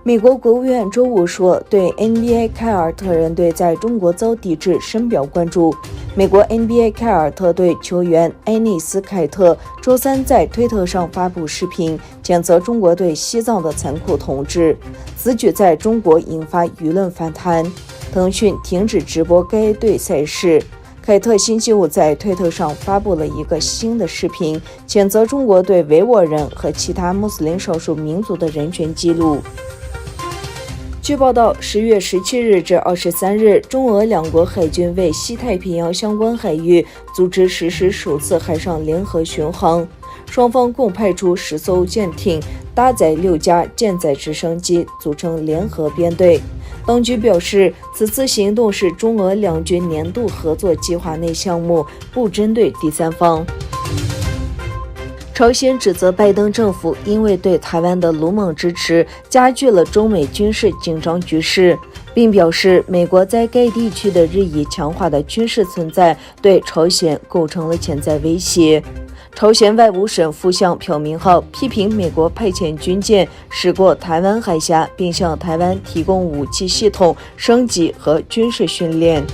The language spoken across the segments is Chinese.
美国国务院周五说，对 NBA 凯尔特人队在中国遭抵制深表关注。美国 NBA 凯尔特队球员埃内斯·凯特周三在推特上发布视频，谴责中国对西藏的残酷统治。此举在中国引发舆论反弹，腾讯停止直播该队赛事。凯特星期五在推特上发布了一个新的视频，谴责中国对维吾尔人和其他穆斯林少数民族的人权记录。据报道，10月17日至23日，中俄两国海军为西太平洋相关海域组织实施首次海上联合巡航，双方共派出10艘舰艇，搭载6架舰载直升机，组成联合编队。当局表示，此次行动是中俄两军年度合作计划内项目，不针对第三方。朝鲜指责拜登政府因为对台湾的鲁莽支持，加剧了中美军事紧张局势，并表示美国在该地区的日益强化的军事存在对朝鲜构成了潜在威胁。朝鲜外务省副相朴明浩批评美国派遣军舰驶过台湾海峡，并向台湾提供武器系统升级和军事训练。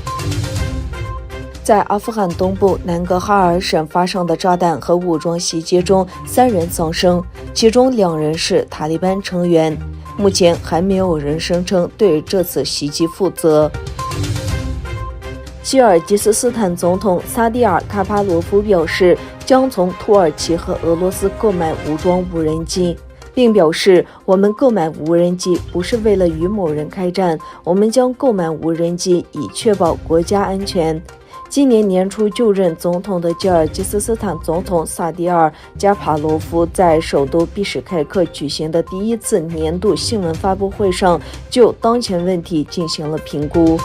在阿富汗东部南格哈尔省发生的炸弹和武装袭击中，3人丧生，其中2人是塔利班成员。目前还没有人声称对这次袭击负责。吉尔吉斯斯坦总统萨迪尔·卡帕罗夫表示，将从土耳其和俄罗斯购买武装无人机，并表示，我们购买无人机不是为了与某人开战，我们将购买无人机以确保国家安全。今年年初就任总统的吉尔吉斯斯坦总统萨迪尔·加帕罗夫在首都毕什凯克举行的第一次年度新闻发布会上，就当前问题进行了评估。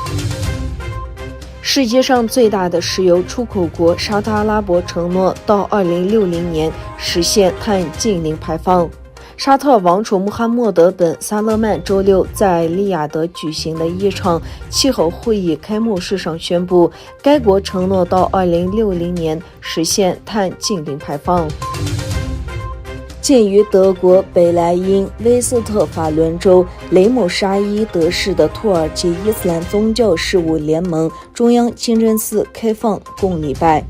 世界上最大的石油出口国沙特阿拉伯承诺到2060年实现碳净零排放。沙特王储穆罕默德本·萨勒曼周六在利雅得举行的一场气候会议开幕式上宣布，该国承诺到2060年实现碳净零排放。建于德国北莱茵威斯特法伦州雷姆沙伊德市的土耳其伊斯兰宗教事务联盟中央清真寺开放供礼拜。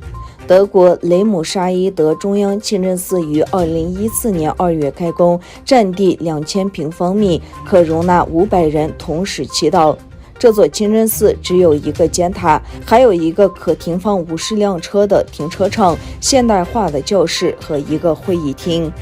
德国雷姆沙伊德中央清真寺于2014年2月开工，占地2000平方米，可容纳500人同时祈祷。这座清真寺只有一个尖塔，还有一个可停放50辆车的停车场、现代化的教室和一个会议厅。